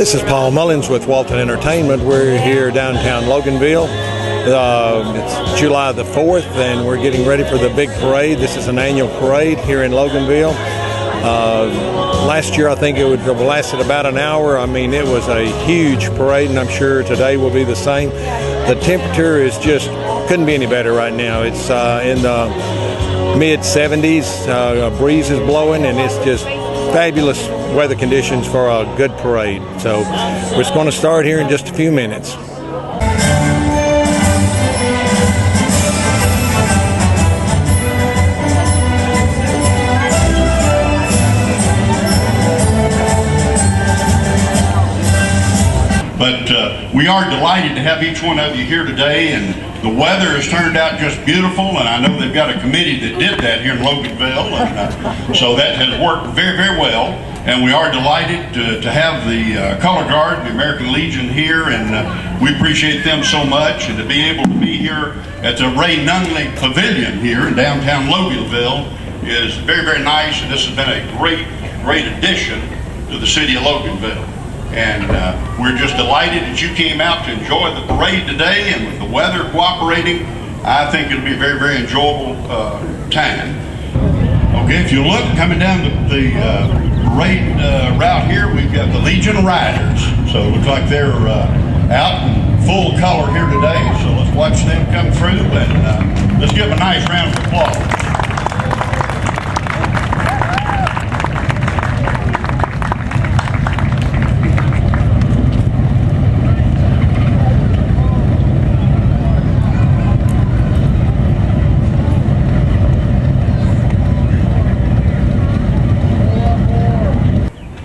This is Paul Mullins with Walton Entertainment. We're here downtown Loganville. It's July the 4th, and we're getting ready for the big parade. This is an annual parade here in Loganville. Last year, I think it would have lasted about an hour. I mean, it was a huge parade, and I'm sure today will be the same. The temperature is just couldn't be any better right now. It's in the mid-70s. A breeze is blowing, and it's just fabulous weather conditions for a good parade. So we're just going to start here in just a few minutes. But we are delighted to have each one of you here today, and the weather has turned out just beautiful, and I know they've got a committee that did that here in Loganville, and so that has worked very, very well. And we are delighted to have the Color Guard, the American Legion here, and we appreciate them so much, and to be able to be here at the Ray Nunley Pavilion here in downtown Loganville is very, very nice, and this has been a great, great addition to the city of Loganville. And we're just delighted that you came out to enjoy the parade today, and with the weather cooperating, I think it'll be a very, very enjoyable time. Okay, if you look, coming down the parade route here, we've got the Legion Riders. So it looks like they're out in full color here today, so let's watch them come through, and let's give them a nice round of applause.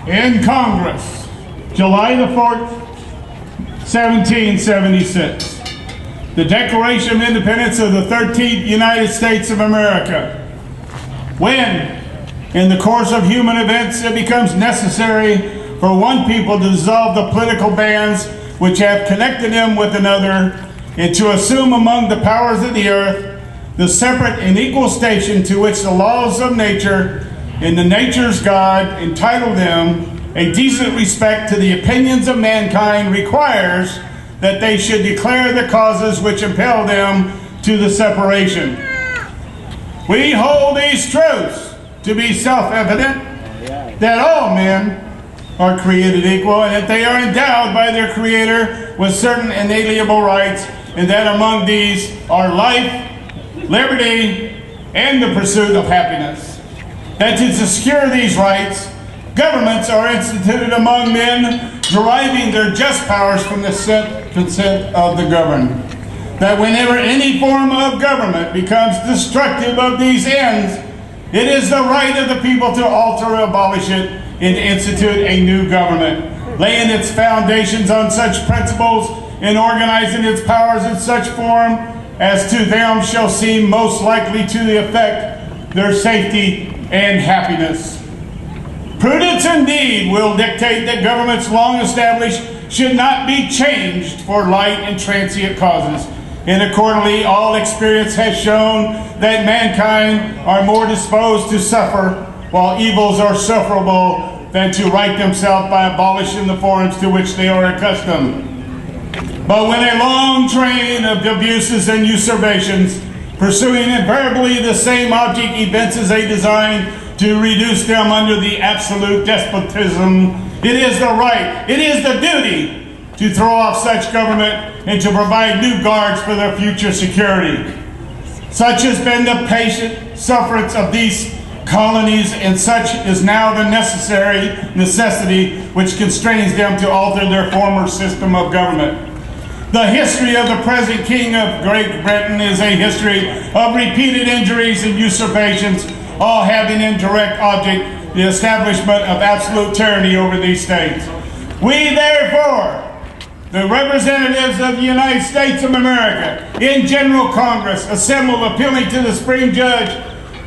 In Congress, July the 4th, 1776, the Declaration of Independence of the 13th United States of America. When, in the course of human events, it becomes necessary for one people to dissolve the political bands which have connected them with another, and to assume among the powers of the earth the separate and equal station to which the laws of nature and the nature's God entitle them, a decent respect to the opinions of mankind requires that they should declare the causes which impel them to the separation. We hold these truths to be self-evident, that all men are created equal, and that they are endowed by their Creator with certain inalienable rights, and that among these are life, liberty, and the pursuit of happiness. That to secure these rights, governments are instituted among men, deriving their just powers from the consent of the governed. That whenever any form of government becomes destructive of these ends, it is the right of the people to alter or abolish it and institute a new government, laying its foundations on such principles and organizing its powers in such form as to them shall seem most likely to the effect their safety and happiness. Prudence indeed will dictate that governments long established should not be changed for light and transient causes, and accordingly all experience has shown that mankind are more disposed to suffer while evils are sufferable than to right themselves by abolishing the forms to which they are accustomed. But when a long train of abuses and usurpations, pursuing invariably the same object, evinces a design to reduce them under the absolute despotism, it is the right, it is the duty to throw off such government and to provide new guards for their future security. Such has been the patient sufferance of these colonies, and such is now the necessity which constrains them to alter their former system of government. The history of the present King of Great Britain is a history of repeated injuries and usurpations, all having in direct object the establishment of absolute tyranny over these states. We therefore, the representatives of the United States of America, in General Congress, assembled appealing to the Supreme Judge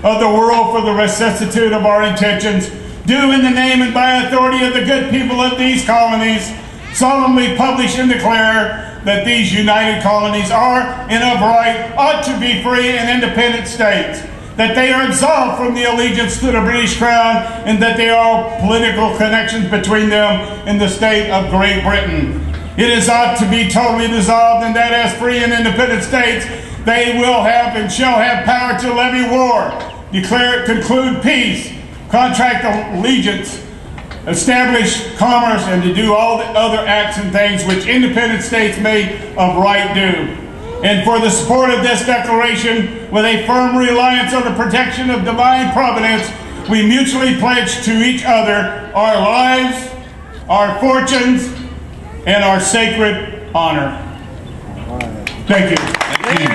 of the world for the rectitude of our intentions, do in the name and by authority of the good people of these colonies, solemnly publish and declare that these united colonies are, and of right, ought to be free and independent states, that they are absolved from the allegiance to the British Crown and that there are political connections between them and the state of Great Britain. It is ought to be totally dissolved, and that as free and independent states, they will have and shall have power to levy war, declare, conclude peace, contract allegiance, establish commerce, and to do all the other acts and things which independent states may of right do. And for the support of this declaration, with a firm reliance on the protection of divine providence, we mutually pledge to each other our lives, our fortunes, and our sacred honor. Thank you. Thank you.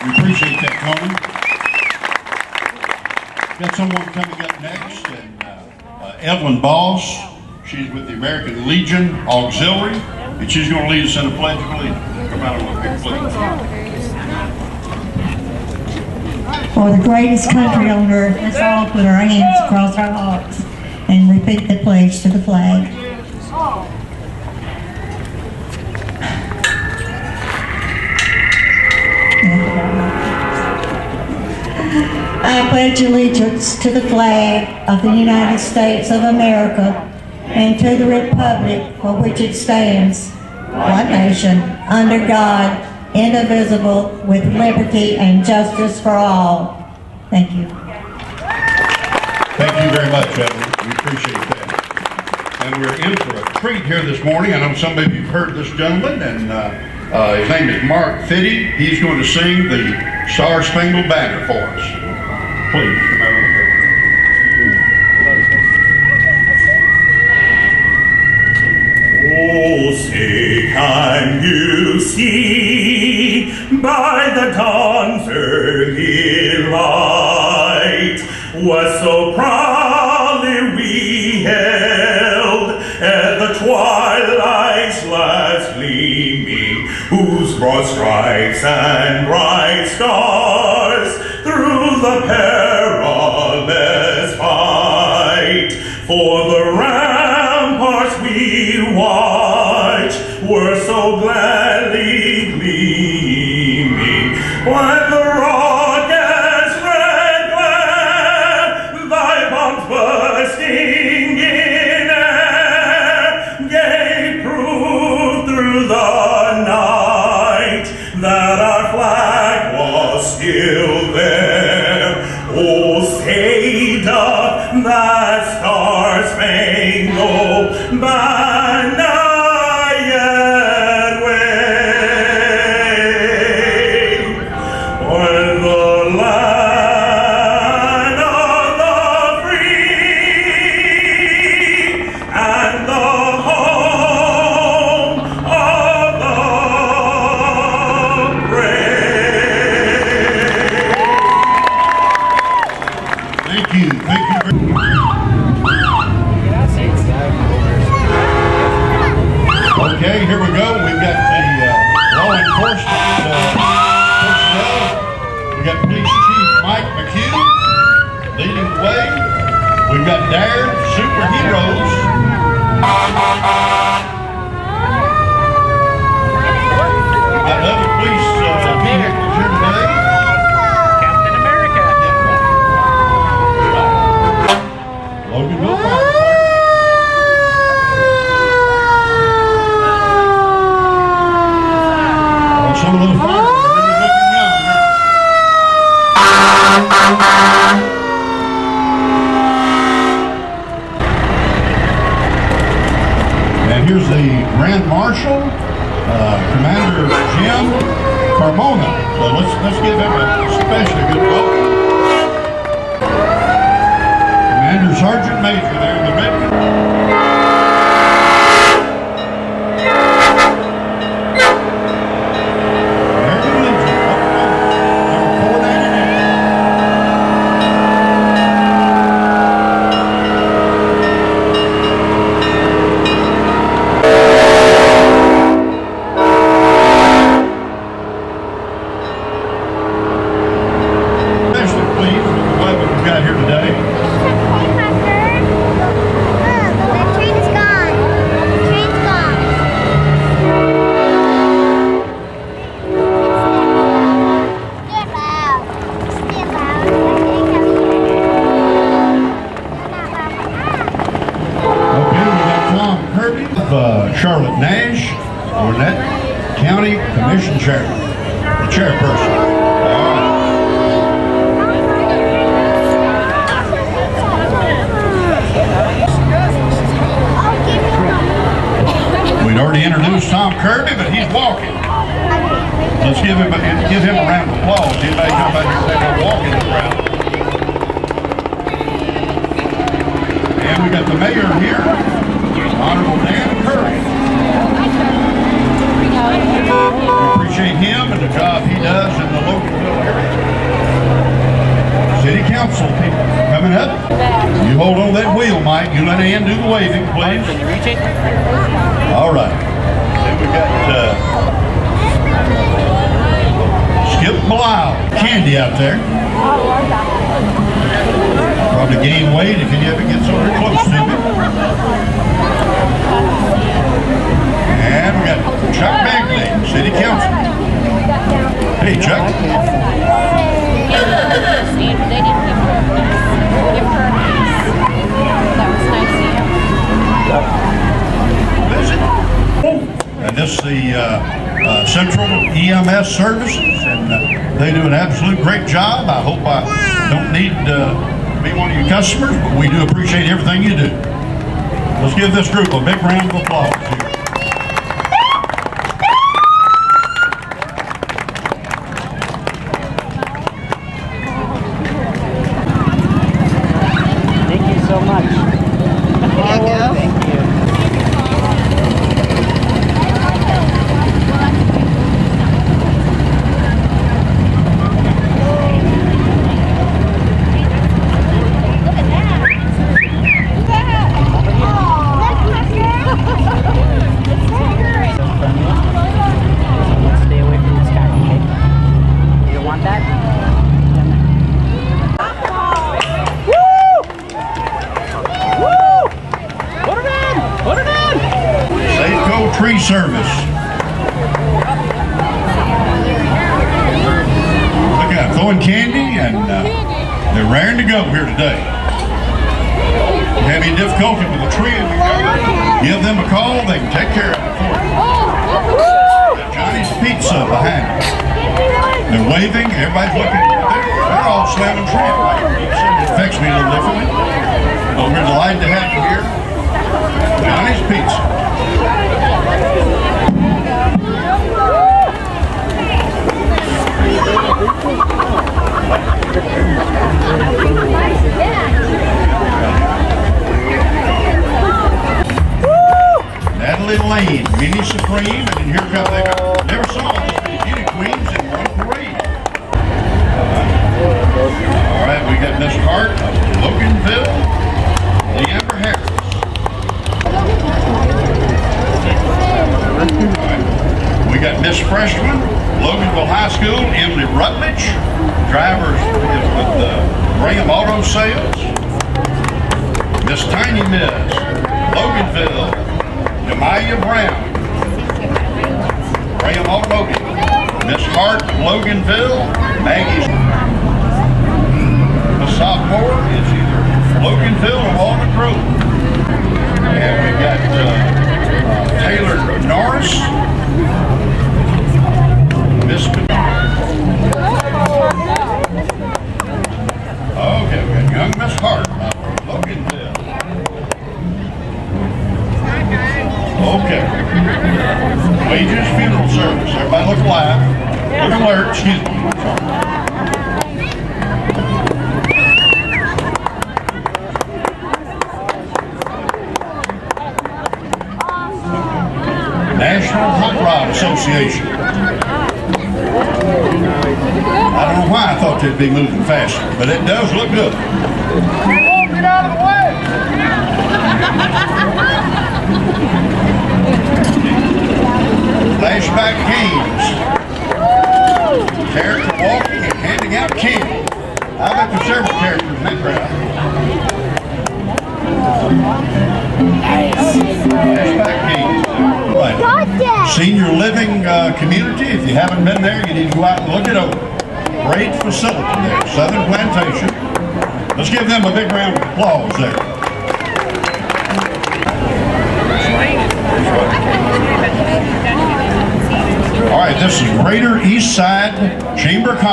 We appreciate that, Tony. Got someone coming up next, and Evelyn Boss. She's with the American Legion Auxiliary, and she's going to lead us in a pledge of allegiance. Come out and look here, please. For the greatest country on earth, let's all put our hands across our hearts and repeat the pledge to the flag. I pledge allegiance to the flag of the United States of America and to the republic for which it stands, one nation, under God, indivisible, with liberty and justice for all. Thank you. Thank you very much, Evelyn. We appreciate that. And we're in for a treat here this morning. I know some of you have heard this gentleman, and his name is Mark Fitty. He's going to sing the Star Spangled Banner for us. Please, come out over here. Oh, say, can you see by the dawn's early light what so proudly we held at the twilight's last gleaming, whose broad stripes and bright stars through the perilous fight for the ramparts we watched were so gladly gleaming when the rocket's red glare, thy bombs bursting in air, gave proof through the night that our flag was still there. Oh, say doth that star-spangled banner yet wave, when the land of the free and the home of the brave. Thank you. Thank you very much. Okay, here we go. We've got the law enforcement personnel. We've got Police Chief Mike McHugh leading the way. We've got Dare Superheroes. We've got other police vehicles here today. Captain America. Loganville Fire Department. Some of those fires are really looking young. And here's the Grand Marshal, Commander Jim Carmona. So let's give him a especially good welcome. Commander Sergeant Major there in the red. Especially pleased with the weather we've got here today. Charlotte Nash, Gwinnett County Commission Chairman, the chairperson. All right. We'd already introduced Tom Kirby, but he's walking. Let's give him a round of applause. Anybody come back here and say they're walking around? And we got the mayor here, Honorable Dan Curry. We appreciate him and the job he does in the Loganville area. City Council people coming up. You hold on that wheel, Mike. You let Ann do the waving, please. Can you reach it? All right. Then we got Skip Blau, Candy out there. Probably gain weight if he ever gets over close to me. And we got Chuck Bagley, City Council. Hey, Chuck. They didn't give her a nice. That was nice of you. And this is the Central EMS Services, and they do an absolute great job. I hope I don't need to be one of your customers, but we do appreciate everything you do. Let's give this group a big round of applause here. Thank you so much. There you go. Thank you. Stay away from this guy, okay? You don't want that? Put it in! Put it in! Safeco Tree Service. Look out, throwing candy, and they're raring to go here today. If you have any difficulty with a tree in the yard, give them a call, they can take care of it for you. Got Johnny's Pizza behind us. They're waving, everybody's looking, they're all slamming trees. It affects me a little differently. But we're delighted to have you here. Johnny's Pizza. Natalie Lane, Mini Supreme, and here comes, they never saw this many beauty queens in one parade. All right, we got Miss Hart of Loganville, Leander Harris. We got Miss Freshman, Loganville High School, Emily Rutledge. Drivers is with Graham Auto Sales. Miss Tiny Miss, Loganville, Demaya Brown. Graham Automotive. Miss Hart, Loganville, Maggie. The sophomore is either Loganville or Walnut Grove. And we've got Taylor Norris. Miss okay, we got young Miss Hart, Loganville. Okay. Wages Funeral Service. Everybody look alive. Look alert. Excuse me. National Hot Rod Association. I don't know why I thought they'd be moving faster, but it does look good. Get out of the way! Flashback games. Character walking and handing out candy. I bet there's several characters in that crowd. Flashback games. Right. Senior living community. If you haven't been there, you need to go out and look it over. Great facility there, Southern Plantation. Let's give them a big round of applause there.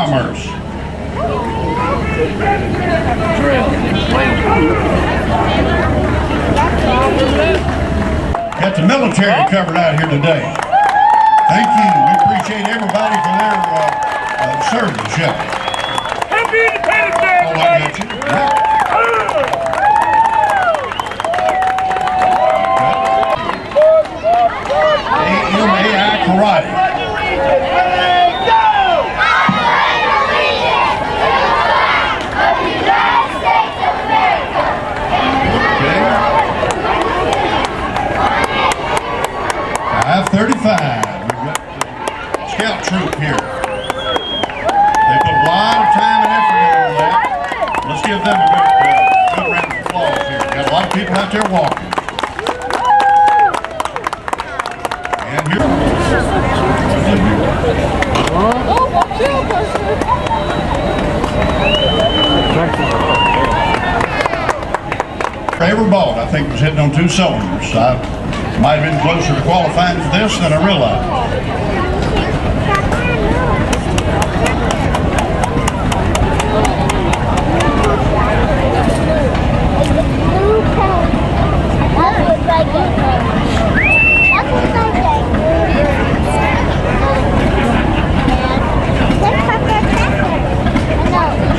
Commerce. Got the military covered out here today. Thank you. We appreciate everybody for their service. Yeah. Happy Independence Day! Oh, I got you. Yeah. AMAI Karate. Okay. 535. We've got the scout troop here. They put a lot of time and effort into that. Let's give them a good round of applause here. Got a lot of people out there walking. And here. Favorite ball, I think, was hitting on 2 cylinders. I might have been closer to qualifying for this than I realized.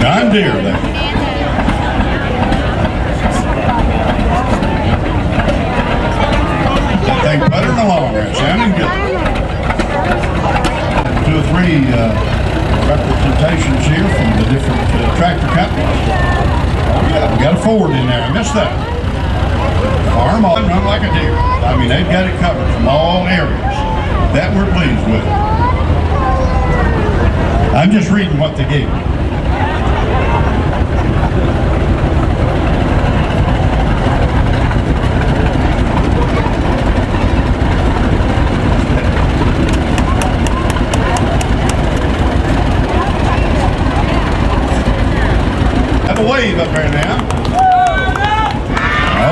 John Deere there. That thing puttering along there, sounding good. 2 or 3 representations here from the different tractor companies. Oh yeah, we got a Ford in there, I missed that. Farm on, run like a deer. I mean, they've got it covered from all areas. That we're pleased with. I'm just reading what they gave me. Have a wave up there now.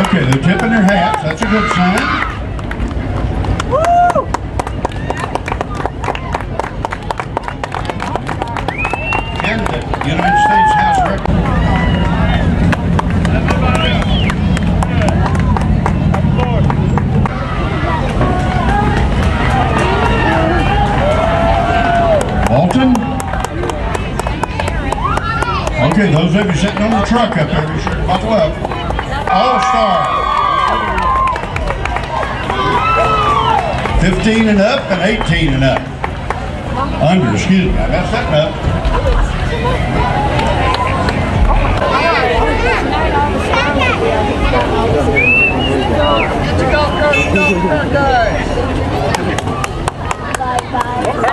Okay, they're tipping their hats. That's a good sign. Woo! Candidate, United States House Representative. Walton? Okay, those of you sitting on the truck up there, be sure to buckle up. All-Star. 15 and up and 18 and up. Under, excuse me, I messed that up.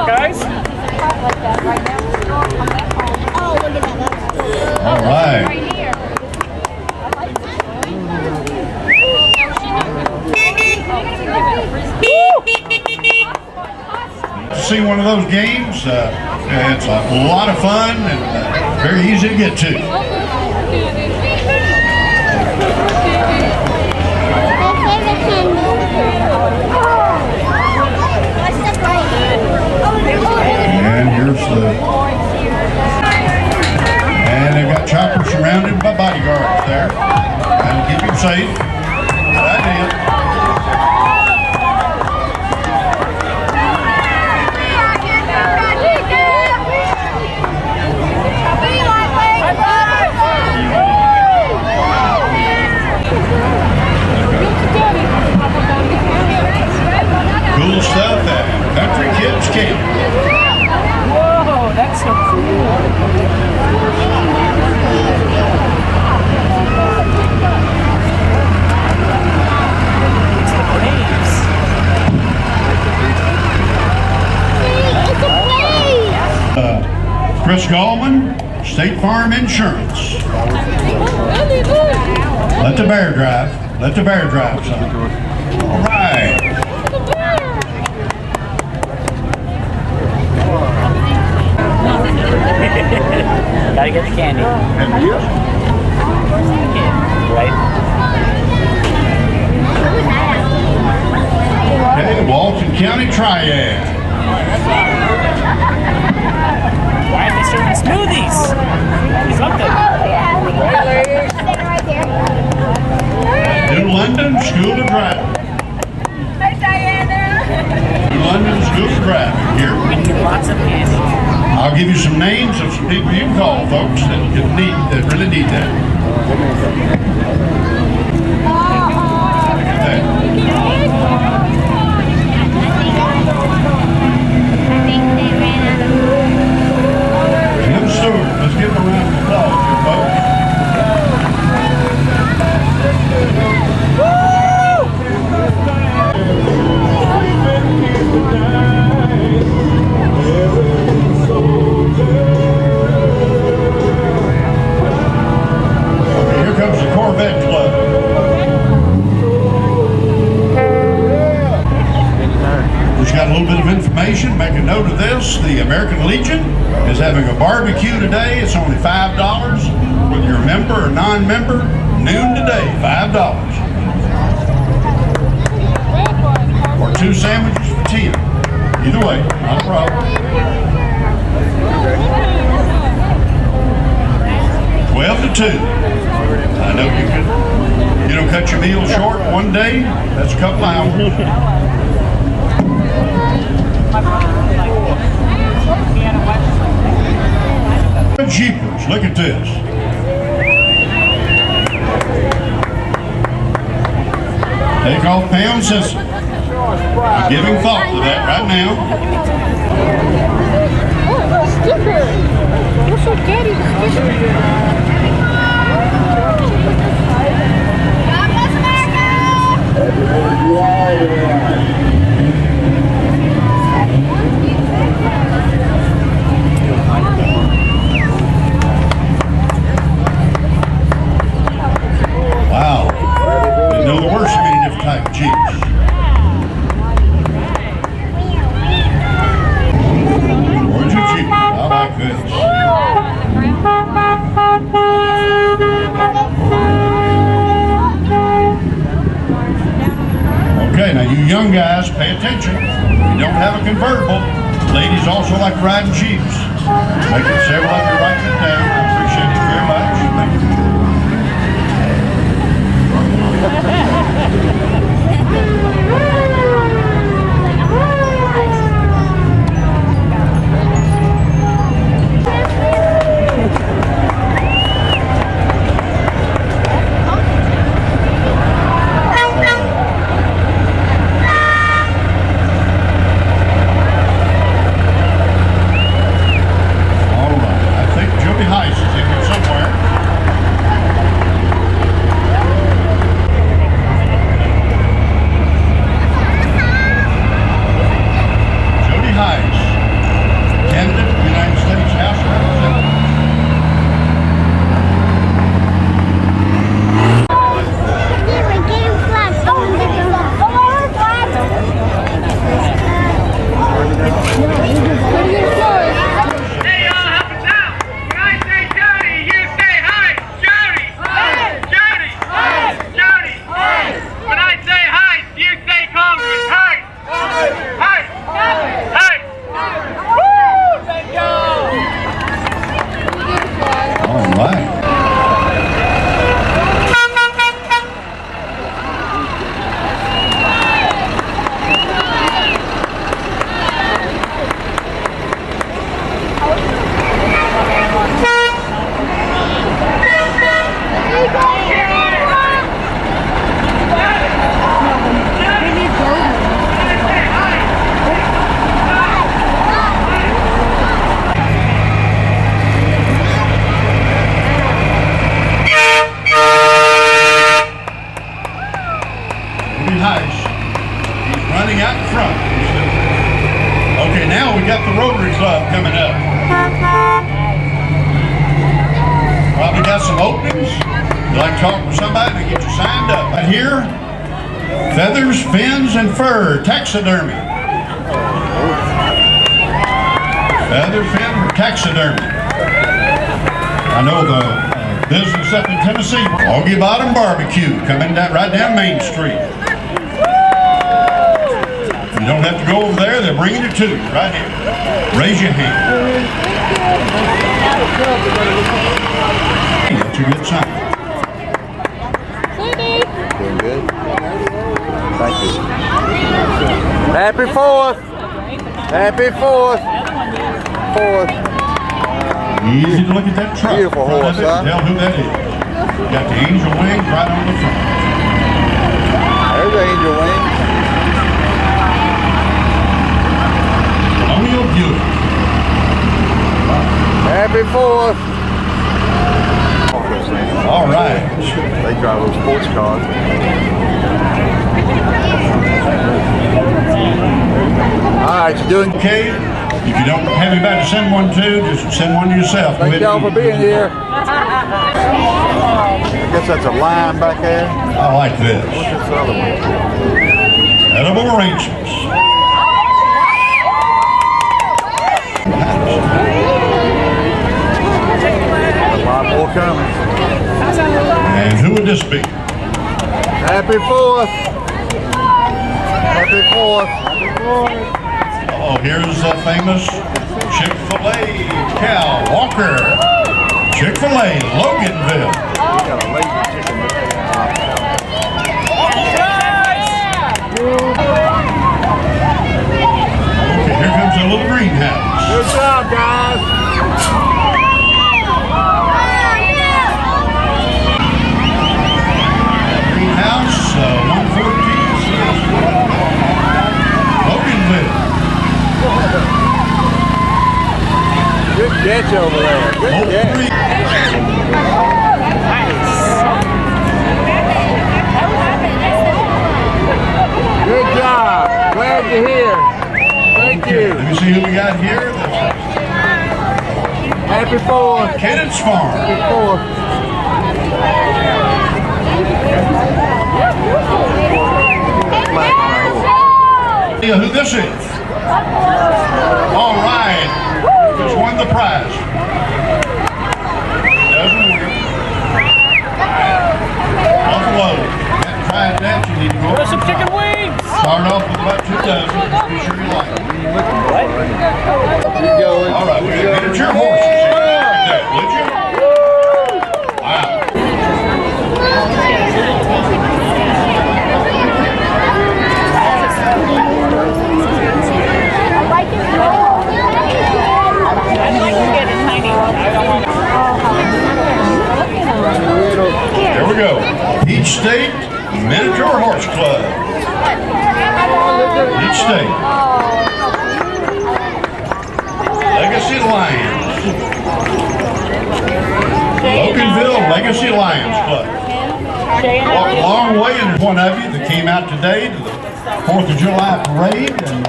Guys? All right. To see one of those games, it's a lot of fun and very easy to get to. And here's and they've got choppers surrounded by bodyguards there. Trying to keep him safe. Good idea. Cool stuff at Country Kids Camp. Whoa, that's so cool. Chris Gallman, State Farm Insurance. Let the bear drive. Let the bear drive, son. All right. Gotta get the candy. Right? Okay, Walton County Triad. Why are they serving Smoothies. Something. New London School of Driving. Hi, Diana. New London School of Driving here. Lots of candy. I'll give you some names of some people you can call, folks, that really need that. Jim Stewart, let's give him a round of applause here, folks. Here comes the Corvette Club. Just got a little bit of information. Make a note of this. The American Legion is having a barbecue today. It's only $5. Whether you're a member or non-member, noon today, $5. Or 2 sandwiches for 10. Either way, not a problem. 12 to 2. I know you can, cut your meal short one day. That's a couple hours. Jeepers, look at this. Take off pound system. I'm giving thought to that right now. Sticker. What's your daddy's sticker? God bless Wow. Didn't know there were so many different types of Jeeps. Georgia Jeep. I like this. Okay, now you young guys, pay attention. You don't have a convertible. Ladies also like riding Jeeps. Making several of you writing it down. I appreciate it very much. Thank you. Feathers, fins, and fur taxidermy. Feather, fin, taxidermy. I know the business up in Tennessee, Augie Bottom Barbecue, coming down right down Main Street. You don't have to go over there; they're bringing it to you right here. Raise your hand. That's a good sign. Doing good. Thank you. Happy 4th. Happy 4th. 4th. Easy to look at that truck. Beautiful horse, huh? Tell who that is. Got the angel wings right on the front. There's the angel wings. Colonial Buick. Happy 4th. All right. They drive those sports cars. All right, you doing Okay. If you don't have anybody to send one to, just send one to yourself. Thank y'all for being here. I guess that's a line back there. I like this. What's this other one? Edible arrangements. A lot more coming. And who would this be? Happy 4th. Happy 4th. Oh, here's the famous Chick-fil-A Cal Walker. Chick-fil-A, Loganville. Got a lazy chicken. Okay, here comes a little greenhouse. Good job, guys. Greenhouse, 114. Loganville. Good catch over there. Good catch. Good job. Glad you're here. Thank you. Let me see who we got here. Happy 4th. Kenneth's Farm. Happy 4th. Who this is? All right. Just won the prize. Doesn't win. Buffalo. Tried that. You need to go. There's some chicken wings. Start off with about 2 dozen. Be sure you like it. You going? All right. We got miniature horses here. Look at that, would you? Wow. There we go. Peach State Miniature Horse Club. Peach State. Legacy Lions. Loganville Legacy Lions Club. Walked a long way, and there's one of you that came out today to the 4th of July parade, and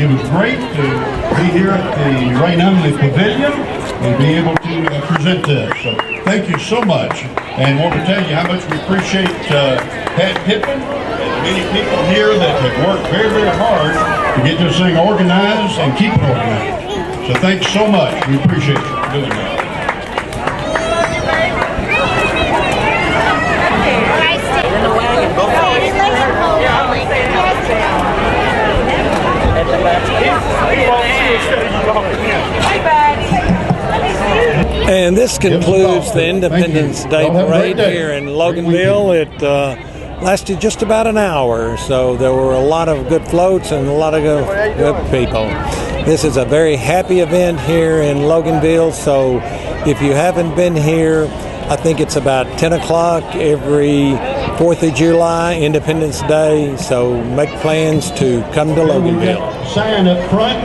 it was great to be here at the Ray Nunley Pavilion and be able to present this. So thank you so much, and want to tell you how much we appreciate Pat Pittman and many people here that have worked very, very hard to get this thing organized and keep it organized. So thanks so much. We appreciate you doing that. And this concludes the Independence Day Parade here in Loganville. It lasted just about an hour, so there were a lot of good floats and a lot of good people. This is a very happy event here in Loganville, so if you haven't been here, I think it's about 10 o'clock every 4th of July, Independence Day, so make plans to come to Loganville. Sign up front.